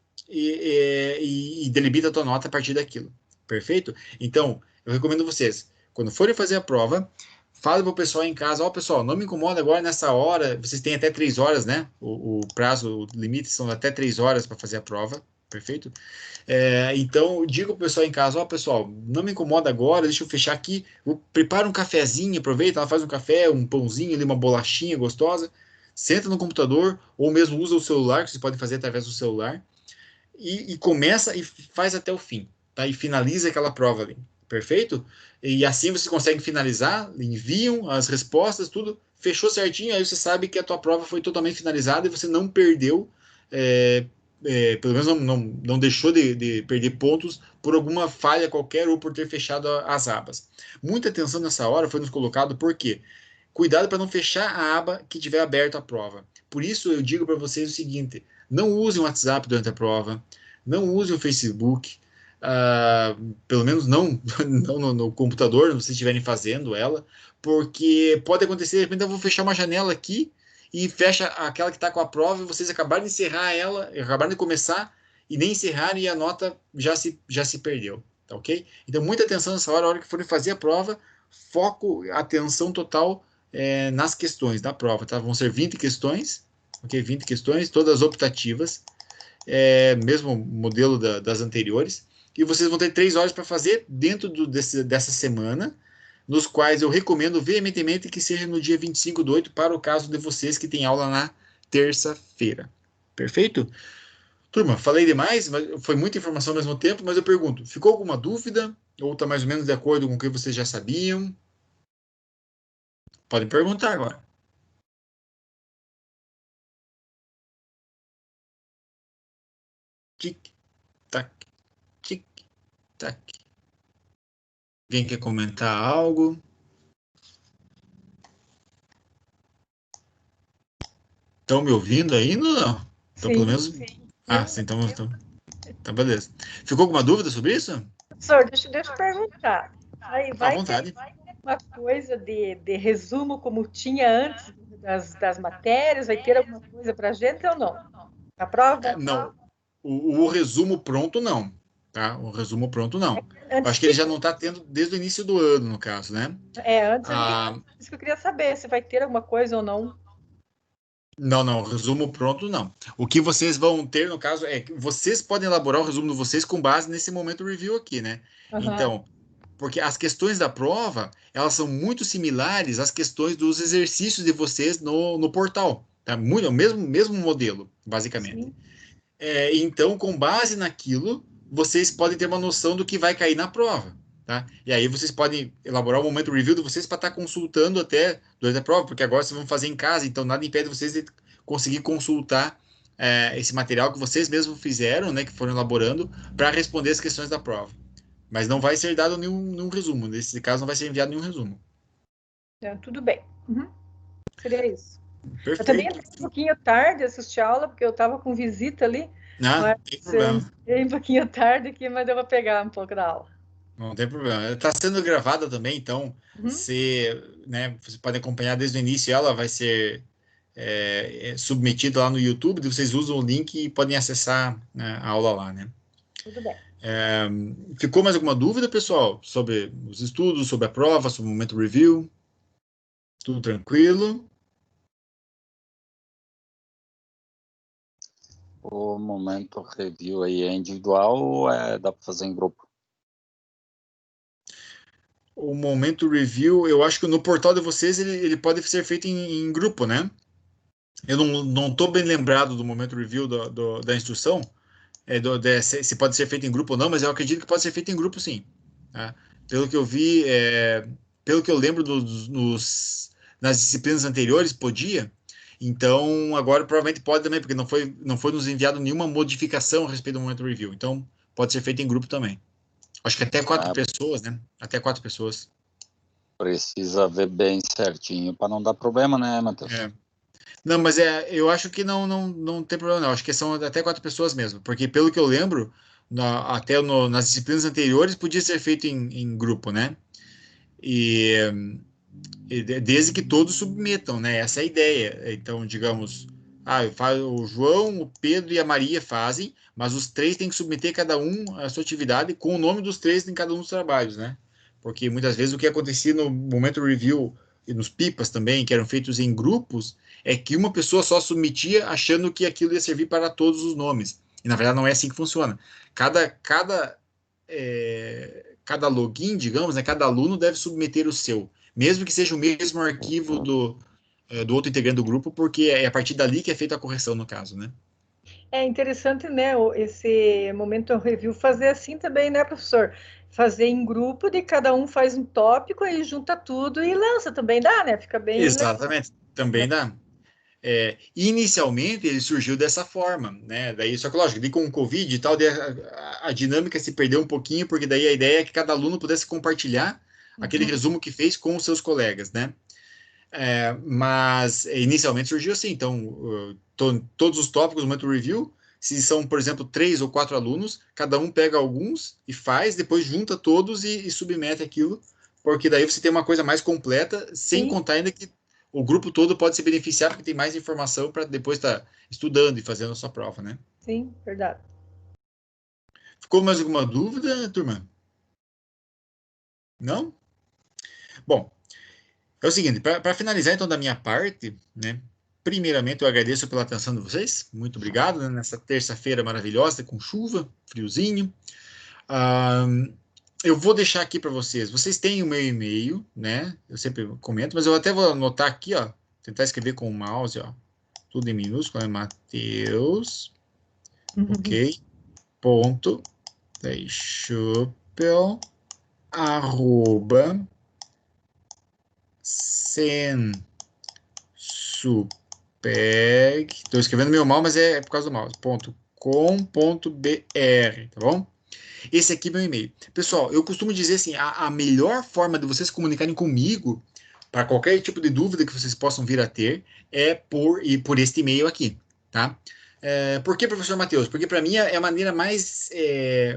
Speaker 1: delimita a tua nota a partir daquilo. Perfeito? Então, eu recomendo vocês, quando forem fazer a prova, fale para o pessoal em casa, ó, pessoal, não me incomoda agora nessa hora, vocês têm até 3 horas, né? O prazo, o limite são até 3 horas para fazer a prova. Perfeito? Então, diga pro pessoal em casa, ó, pessoal, não me incomoda agora, deixa eu fechar aqui, prepara um cafezinho, aproveita, ela faz um café, um pãozinho ali, uma bolachinha gostosa, senta no computador, ou mesmo usa o celular, que você pode fazer através do celular, e começa e faz até o fim, tá? E finaliza aquela prova ali, perfeito? E assim você consegue finalizar, enviam as respostas, tudo, fechou certinho, aí você sabe que a tua prova foi totalmente finalizada e você não perdeu, é, pelo menos não deixou de perder pontos por alguma falha qualquer ou por ter fechado as abas. Muita atenção nessa hora foi nos colocado, por quê? Cuidado para não fechar a aba que tiver aberta a prova. Por isso eu digo para vocês o seguinte: não usem o WhatsApp durante a prova, não usem o Facebook, pelo menos não, não no computador, se vocês estiverem fazendo ela, porque pode acontecer, de repente eu vou fechar uma janela aqui e fecha aquela que está com a prova e vocês acabaram de encerrar ela, acabaram de começar e nem encerraram e a nota já se perdeu, tá ok? Então muita atenção nessa hora, a hora que forem fazer a prova, foco, atenção total nas questões da prova, tá? Vão ser 20 questões, ok? 20 questões, todas optativas, mesmo modelo das anteriores, e vocês vão ter 3 horas para fazer dentro dessa semana, nos quais eu recomendo veementemente que seja no dia 25/8, para o caso de vocês que têm aula na terça-feira. Perfeito? Turma, falei demais, mas foi muita informação ao mesmo tempo, mas eu pergunto, ficou alguma dúvida? Ou está mais ou menos de acordo com o que vocês já sabiam? Podem perguntar agora. Tic-tac, tic-tac. Alguém quer comentar algo? Estão me ouvindo ainda ou não? Então, pelo menos.
Speaker 3: Sim.
Speaker 1: Sim, então beleza. Ficou alguma dúvida sobre isso?
Speaker 3: Professor, deixa eu perguntar.
Speaker 1: À
Speaker 3: Vai
Speaker 1: vontade.
Speaker 3: ter uma coisa de resumo como tinha antes das matérias? Vai ter alguma coisa para a gente ou não? A prova?
Speaker 1: Não. O resumo pronto, não. Tá? O resumo pronto, não.
Speaker 3: Antes
Speaker 1: Acho que ele já não está tendo desde o início do ano, no caso, né?
Speaker 3: antes isso que eu queria saber, se vai ter alguma coisa ou não.
Speaker 1: Não, resumo pronto, não. O que vocês vão ter, no caso, é que vocês podem elaborar o resumo de vocês com base nesse momento review aqui, né? Então, porque as questões da prova, elas são muito similares às questões dos exercícios de vocês no portal, tá? Muito, é o mesmo modelo, basicamente. Então, com base naquilo, vocês podem ter uma noção do que vai cair na prova, tá? E aí vocês podem elaborar o momento review de vocês para estar consultando até durante a prova, porque agora vocês vão fazer em casa, então nada impede vocês de conseguir consultar esse material que vocês mesmos fizeram, né, que foram elaborando, para responder as questões da prova. Mas não vai ser dado nenhum resumo. Nesse caso, não vai ser enviado nenhum resumo.
Speaker 3: Tudo bem. Seria isso.
Speaker 1: Perfeito.
Speaker 3: Eu também entrei um pouquinho tarde assistir a aula, porque eu estava com visita ali.
Speaker 1: Não tem problema.
Speaker 3: Entrei um pouquinho tarde aqui, mas eu vou pegar um pouco da aula.
Speaker 1: Não tem problema. Está sendo gravada também, então você pode acompanhar desde o início. Ela vai ser submetida lá no YouTube. Vocês usam o link e podem acessar, né, a aula lá, né?
Speaker 3: Tudo bem.
Speaker 1: Ficou mais alguma dúvida, pessoal, sobre os estudos, sobre a prova, sobre o momento review? Tudo tranquilo?
Speaker 2: O momento review aí é individual ou dá para fazer em grupo?
Speaker 1: O momento review, eu acho que no portal de vocês ele pode ser feito em grupo, né? Eu não estou bem lembrado do momento review da instrução, se pode ser feito em grupo ou não, mas eu acredito que pode ser feito em grupo, sim. Tá? Pelo que eu vi, pelo que eu lembro nas disciplinas anteriores, podia. Então, agora provavelmente pode também, porque não foi nos enviado nenhuma modificação a respeito do momento review. Então, pode ser feito em grupo também. Acho que até 4 pessoas, né? Até 4 pessoas.
Speaker 2: Precisa ver bem certinho para não dar problema, né, Matheus?
Speaker 1: Não, mas eu acho que não tem problema, não. Acho que são até 4 pessoas mesmo. Porque, pelo que eu lembro, nas disciplinas anteriores podia ser feito em grupo, né? E desde que todos submetam, né? Essa é a ideia. Então, digamos, o João, o Pedro e a Maria fazem, mas os 3 têm que submeter cada um a sua atividade com o nome dos 3 em cada um dos trabalhos, né? Porque muitas vezes o que acontecia no momento review e nos pipas também, que eram feitos em grupos, é que uma pessoa só submetia achando que aquilo ia servir para todos os nomes. E na verdade não é assim que funciona. Cada login, digamos, né, cada aluno deve submeter o seu, mesmo que seja o mesmo arquivo do outro integrante do grupo, porque é a partir dali que é feita a correção, no caso, né?
Speaker 3: É interessante, né, esse momento review fazer assim também, né, professor? Fazer em grupo, de cada um faz um tópico, aí junta tudo e lança também, dá, né? Fica bem legal.
Speaker 1: Exatamente, também dá. Inicialmente ele surgiu dessa forma, né? Daí, só que lógico, com o Covid e tal, a dinâmica se perdeu um pouquinho, porque daí a ideia é que cada aluno pudesse compartilhar aquele resumo que fez com os seus colegas, né? Mas inicialmente surgiu assim, então todos os tópicos do momento review, se são, por exemplo, 3 ou 4 alunos, cada um pega alguns e faz, depois junta todos e submete aquilo, porque daí você tem uma coisa mais completa, sem
Speaker 3: Sim,
Speaker 1: contar ainda que o grupo todo pode se beneficiar porque tem mais informação para depois estar estudando e fazendo a sua prova, né?
Speaker 3: sim, verdade.
Speaker 1: Ficou mais alguma dúvida, turma? Não? Bom, é o seguinte, para finalizar então da minha parte, né? Primeiramente, eu agradeço pela atenção de vocês. Muito obrigado, né, nessa terça-feira maravilhosa, com chuva, friozinho. Ah, eu vou deixar aqui para vocês. Vocês têm o meu e-mail, né? Eu sempre comento, mas eu até vou anotar aqui, ó. Tentar escrever com o mouse, ó. Tudo em minúsculo, é Mateus, ok? Ponto, daí, Schuppel, arroba, estou escrevendo meio mal, mas é por causa do mouse. .com.br, tá bom? Esse aqui é meu e-mail. Pessoal, eu costumo dizer assim, a melhor forma de vocês se comunicarem comigo, para qualquer tipo de dúvida que vocês possam vir a ter, é por este e-mail aqui, tá? Por que, professor Matheus? Porque para mim é a maneira mais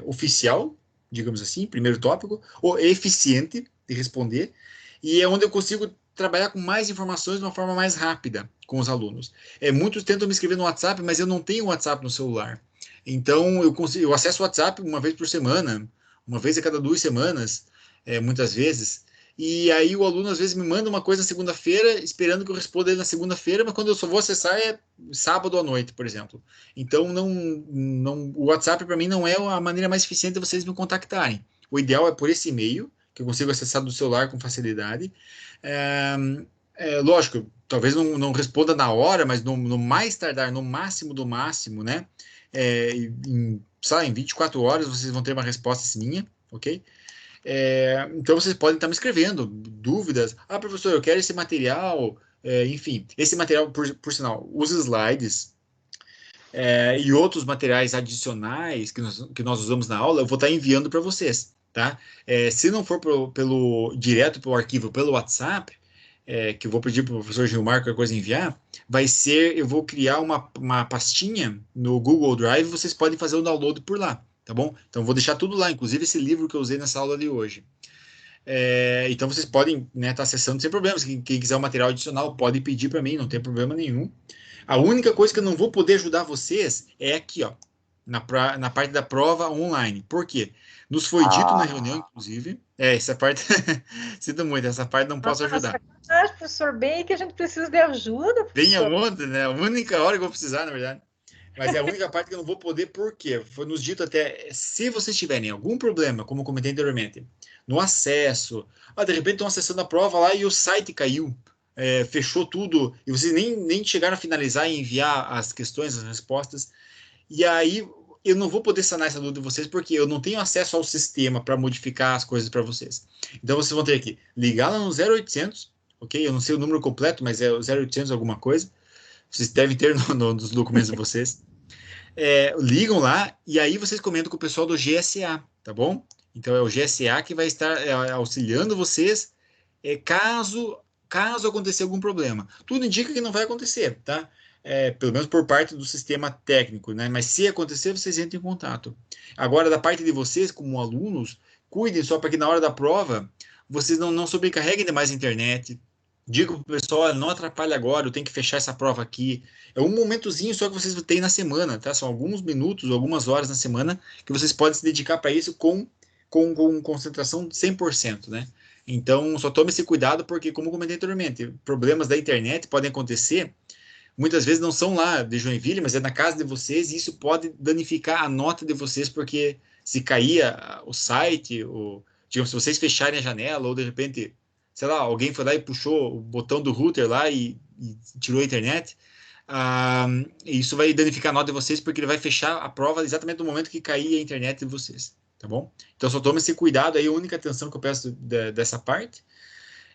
Speaker 1: oficial, digamos assim, primeiro tópico, ou eficiente de responder, e é onde eu consigo trabalhar com mais informações de uma forma mais rápida com os alunos. Muitos tentam me escrever no WhatsApp, mas eu não tenho WhatsApp no celular. Então, eu acesso o WhatsApp uma vez por semana, uma vez a cada 2 semanas, muitas vezes. E aí o aluno às vezes me manda uma coisa na segunda-feira, esperando que eu responda ele na segunda-feira, mas quando eu só vou acessar é sábado à noite, por exemplo. Então, o WhatsApp para mim não é a maneira mais eficiente de vocês me contactarem. O ideal é por esse e-mail, que eu consigo acessar do celular com facilidade. É, lógico, talvez não responda na hora, mas no mais tardar, no máximo do máximo, né? Em 24 horas vocês vão ter uma resposta minha, ok? Então vocês podem estar me escrevendo dúvidas. Professor, eu quero esse material. Enfim, esse material, por sinal, os slides e outros materiais adicionais que nós usamos na aula, eu vou estar enviando para vocês, tá? Se não for direto para o arquivo pelo WhatsApp, que eu vou pedir para o professor Gilmar qualquer coisa enviar, eu vou criar uma pastinha no Google Drive, vocês podem fazer o download por lá, tá bom? Então, vou deixar tudo lá, inclusive esse livro que eu usei nessa aula de hoje. Então, vocês podem estar acessando sem problemas. Quem quiser um material adicional, pode pedir para mim, não tem problema nenhum. A única coisa que eu não vou poder ajudar vocês é aqui, ó, na parte da prova online. Por quê? Nos foi dito na reunião, inclusive. Essa parte. Sinto muito, essa parte não posso ajudar.
Speaker 3: Sacanagem, professor, bem que a gente precisa de ajuda,
Speaker 1: Bem
Speaker 3: professor.
Speaker 1: aonde, né? A única hora que eu vou precisar, na verdade. Mas é a única parte que eu não vou poder, por quê? Foi nos dito até, se vocês tiverem algum problema, como eu comentei anteriormente, no acesso, de repente estão acessando a prova lá e o site caiu, fechou tudo, e vocês nem chegaram a finalizar e enviar as questões, as respostas, e aí eu não vou poder sanar essa dúvida de vocês porque eu não tenho acesso ao sistema para modificar as coisas para vocês. Então, vocês vão ter aqui, ligar lá no 0800, ok? Eu não sei o número completo, mas é o 0800 alguma coisa. Vocês devem ter nos documentos de vocês. Ligam lá e aí vocês comentam com o pessoal do GSA, tá bom? Então, é o GSA que vai estar auxiliando vocês caso acontecer algum problema. Tudo indica que não vai acontecer, tá? Pelo menos por parte do sistema técnico, né? Mas se acontecer, vocês entram em contato. Agora, da parte de vocês, como alunos, cuidem só para que na hora da prova, vocês não sobrecarreguem demais a internet. Diga para o pessoal, olha, não atrapalhe agora, eu tenho que fechar essa prova aqui. É um momentozinho só que vocês têm na semana, tá? São alguns minutos, algumas horas na semana que vocês podem se dedicar para isso com concentração de 100%, né? Então, só tome esse cuidado porque, como comentei anteriormente, problemas da internet podem acontecer. Muitas vezes não são lá de Joinville, mas é na casa de vocês, e isso pode danificar a nota de vocês, porque se cair o site, digamos, se vocês fecharem a janela, ou de repente, sei lá, alguém foi lá e puxou o botão do router lá e tirou a internet, isso vai danificar a nota de vocês, porque ele vai fechar a prova exatamente no momento que cair a internet de vocês, tá bom? Então só tome esse cuidado aí, a única atenção que eu peço dessa parte.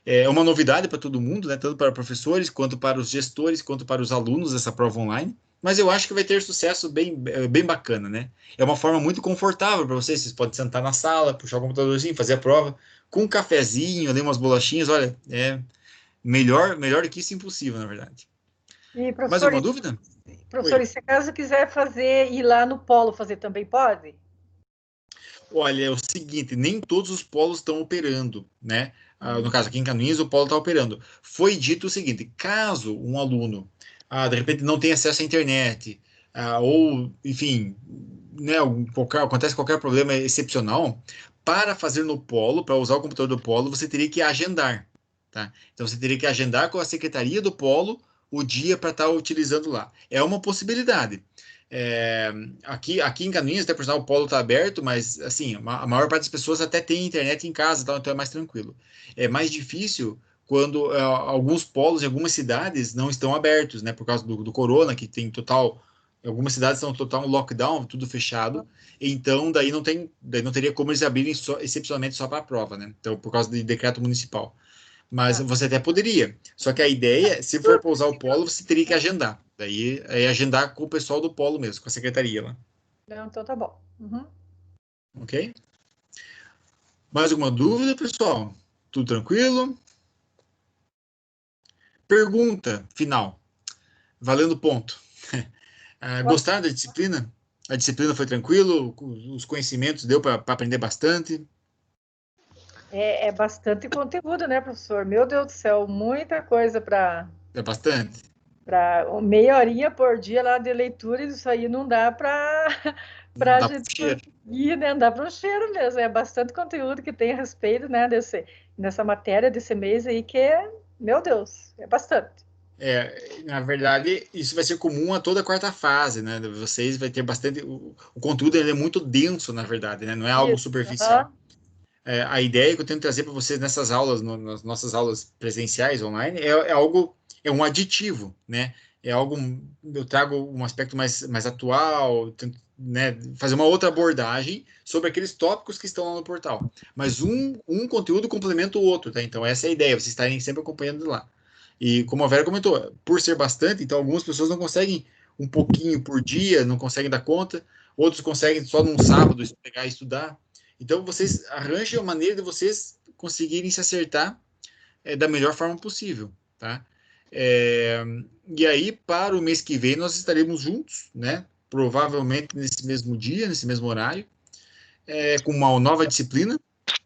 Speaker 1: É uma novidade para todo mundo, né? Tanto para professores, quanto para os gestores, quanto para os alunos dessa prova online. Mas eu acho que vai ter sucesso bem bacana, né? É uma forma muito confortável para vocês. Vocês podem sentar na sala, puxar o computadorzinho, fazer a prova com um cafezinho, ali umas bolachinhas. Olha, melhor do que isso, impossível, na verdade.
Speaker 3: E,
Speaker 1: Mais alguma dúvida?
Speaker 3: Professor, e se caso quiser ir lá no polo fazer, também pode?
Speaker 1: Olha, é o seguinte, nem todos os polos estão operando, né? No caso, aqui em Canoinhas, o polo está operando. Foi dito o seguinte, caso um aluno, de repente, não tenha acesso à internet, ou, enfim, né, acontece qualquer problema excepcional, para fazer no polo, para usar o computador do polo, você teria que agendar, tá? Então, você teria que agendar com a secretaria do polo o dia para estar utilizando lá. É uma possibilidade. Aqui em Canoinhas, até por sinal, o polo está aberto, mas assim, a maior parte das pessoas até tem internet em casa, então é mais tranquilo. É mais difícil quando alguns polos em algumas cidades não estão abertos, né, por causa do corona, que tem algumas cidades estão total lockdown, tudo fechado, então daí não teria como eles abrirem excepcionalmente só para a prova, né, então por causa de decreto municipal. Mas você até poderia. Só que a ideia, se for para usar o polo, você teria que agendar. Daí é agendar com o pessoal do polo mesmo, com a secretaria lá.
Speaker 3: Não, então tá bom. Uhum.
Speaker 1: Ok? Mais alguma dúvida, pessoal? Tudo tranquilo? Pergunta final. Valendo ponto. Gostaram da disciplina? A disciplina foi tranquilo? Os conhecimentos deu para aprender bastante?
Speaker 3: É bastante conteúdo, né, professor? Meu Deus do céu, muita coisa para...
Speaker 1: É bastante?
Speaker 3: Para meia horinha por dia lá de leitura, isso aí não dá para
Speaker 1: Não
Speaker 3: a
Speaker 1: dá
Speaker 3: gente
Speaker 1: para cheiro.
Speaker 3: conseguir, né? Não dá para o cheiro mesmo. É bastante conteúdo que tem a respeito, né, nessa matéria desse mês aí, que meu Deus, é bastante.
Speaker 1: Na verdade, isso vai ser comum a toda a quarta fase, né? Vocês vai ter bastante. O conteúdo ele é muito denso, na verdade, né? Não é algo
Speaker 3: Isso.
Speaker 1: superficial. A ideia que eu tento trazer para vocês nessas aulas, nas nossas aulas presenciais online, é um aditivo, né? Eu trago um aspecto mais atual, tento, né, fazer uma outra abordagem sobre aqueles tópicos que estão lá no portal. Mas um conteúdo complementa o outro, tá? Então essa é a ideia, vocês estarem sempre acompanhando lá. E como a Vera comentou, por ser bastante, então algumas pessoas não conseguem um pouquinho por dia, não conseguem dar conta, outros conseguem só num sábado pegar e estudar. Então, vocês arranjem a maneira de vocês conseguirem se acertar da melhor forma possível, tá? E aí, para o mês que vem, nós estaremos juntos, né? Provavelmente nesse mesmo dia, nesse mesmo horário, com uma nova disciplina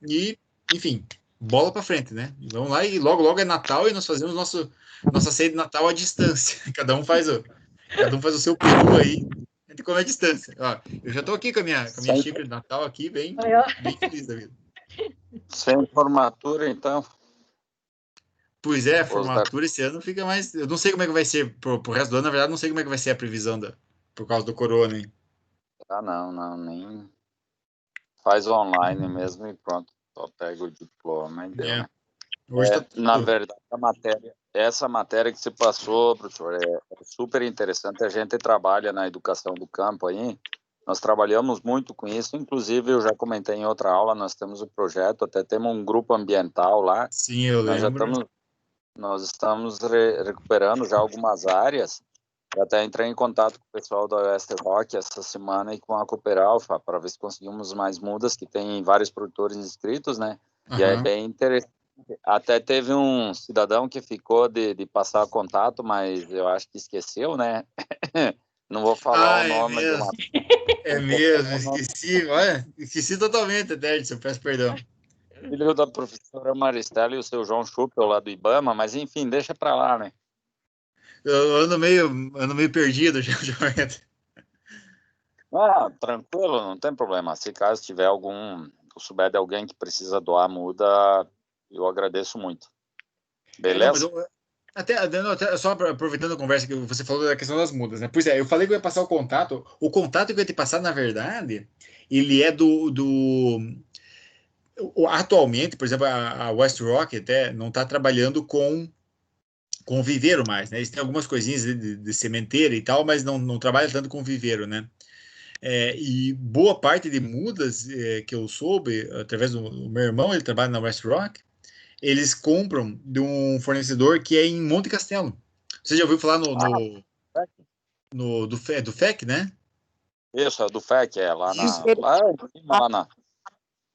Speaker 1: e, enfim, bola para frente, né? Vamos lá e logo é Natal e nós fazemos nossa ceia de Natal à distância. Cada um faz o seu peru aí, a gente come à distância. Ó, eu já estou aqui com a minha xícara de Natal aqui, bem feliz da vida.
Speaker 2: Sem formatura, então.
Speaker 1: Pois é, a formatura esse ano fica mais... Eu não sei como é que vai ser pro resto do ano, na verdade, não sei como é que vai ser a previsão por causa do corona, hein?
Speaker 2: Não, nem... Faz online mesmo e pronto. Só pega o diploma e deu, né?
Speaker 1: Hoje tá tudo...
Speaker 2: Na verdade, essa matéria que você passou, professor, é super interessante. A gente trabalha na educação do campo aí Nós trabalhamos muito com isso, inclusive eu já comentei em outra aula, nós temos o projeto, até temos um grupo ambiental lá.
Speaker 1: Sim, eu lembro.
Speaker 2: Nós estamos recuperando já algumas áreas. Eu até entrei em contato com o pessoal da West Rock essa semana e com a Cooper Alpha para ver se conseguimos mais mudas, que tem vários produtores inscritos, né? E é bem interessante. Até teve um cidadão que ficou de passar contato, mas eu acho que esqueceu, né? Não vou falar o nome de uma...
Speaker 1: É mesmo, esqueci. Olha, esqueci totalmente, Edson, eu peço perdão.
Speaker 2: Filho da professora Maristela e o seu João Schuppel lá do IBAMA, mas enfim, deixa para lá, né?
Speaker 1: Eu ando meio perdido já.
Speaker 2: Ah, tranquilo, não tem problema. Se caso tiver souber de alguém que precisa doar muda, eu agradeço muito. Beleza?
Speaker 1: Até só aproveitando a conversa que você falou da questão das mudas, né? Pois é, eu falei que eu ia passar o contato. O contato que eu ia te passar, na verdade, ele é atualmente, por exemplo, a West Rock até não está trabalhando com viveiro mais, né? Eles têm algumas coisinhas de sementeira e tal, mas não trabalha tanto com viveiro, né? E boa parte de mudas que eu soube, através do meu irmão, ele trabalha na West Rock, eles compram de um fornecedor que é em Monte Castelo. Você já ouviu falar do FEC, né?
Speaker 2: Isso, é do FEC, lá na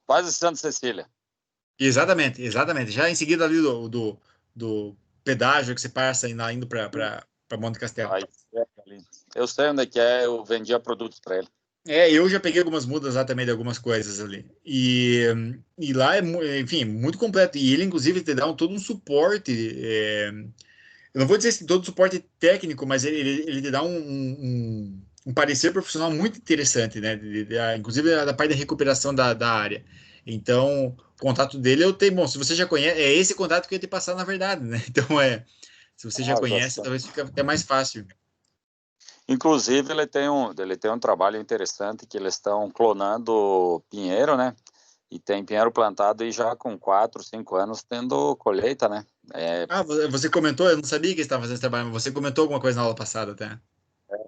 Speaker 2: quase Santa Cecília.
Speaker 1: Exatamente. Já em seguida ali do pedágio que você passa indo para Monte Castelo.
Speaker 2: Eu sei onde é que é, eu vendia produtos para ele.
Speaker 1: Eu já peguei algumas mudas lá também de algumas coisas ali. E lá enfim, muito completo. E ele, inclusive, te dá todo um suporte. Eu não vou dizer assim, todo suporte técnico, mas ele te dá um parecer profissional muito interessante, né? Inclusive da parte da recuperação da área. Então, o contato dele eu tenho. Bom, se você já conhece, é esse contato que eu ia te passar, na verdade, né? Então, se você já conhece, talvez fique até mais fácil.
Speaker 2: Inclusive, ele tem um trabalho interessante que eles estão clonando pinheiro, né? E tem pinheiro plantado e já com 4, 5 anos tendo colheita, né?
Speaker 1: Você comentou, eu não sabia que eles estavam fazendo esse trabalho, mas você comentou alguma coisa na aula passada até.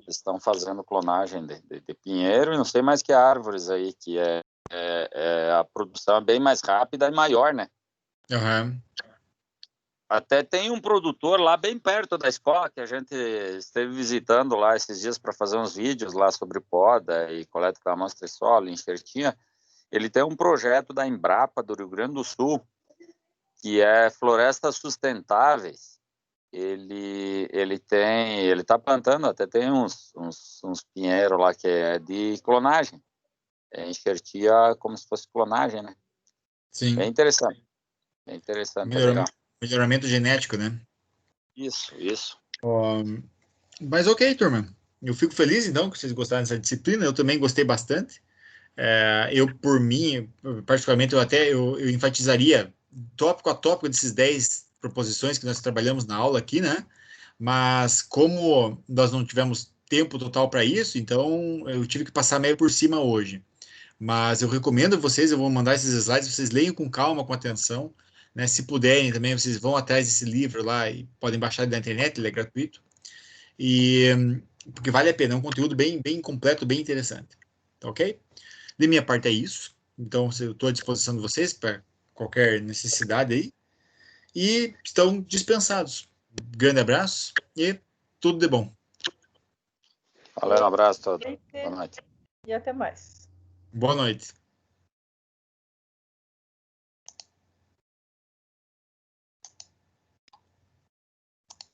Speaker 2: Eles estão fazendo clonagem de pinheiro e não sei mais que árvores aí, que a produção é bem mais rápida e maior, né?
Speaker 1: Uhum.
Speaker 2: Até tem um produtor lá bem perto da escola que a gente esteve visitando lá esses dias para fazer uns vídeos lá sobre poda e coleta da amostra de solo, enxertinha. Ele tem um projeto da Embrapa do Rio Grande do Sul, que é Florestas Sustentáveis. Ele está plantando, até tem uns pinheiros lá que é de clonagem. Enxertia como se fosse clonagem, né?
Speaker 1: Sim.
Speaker 2: É interessante. É interessante, legal.
Speaker 1: Melhoramento genético, né?
Speaker 2: Isso.
Speaker 1: Mas ok, turma. Eu fico feliz, então, que vocês gostaram dessa disciplina. Eu também gostei bastante. Por mim, particularmente, eu enfatizaria tópico a tópico desses 10 proposições que nós trabalhamos na aula aqui, né? Mas como nós não tivemos tempo total para isso, então eu tive que passar meio por cima hoje. Mas eu recomendo vocês, eu vou mandar esses slides, vocês leiam com calma, com atenção, né? Se puderem também, vocês vão atrás desse livro lá e podem baixar ele da internet, ele é gratuito. Porque vale a pena, é um conteúdo bem, bem completo, bem interessante. Tá ok? De minha parte é isso. Então, eu estou à disposição de vocês para qualquer necessidade aí. E estão dispensados. Grande abraço e tudo de bom.
Speaker 2: Valeu, um abraço a todos. Boa noite.
Speaker 3: E até mais.
Speaker 1: Boa noite.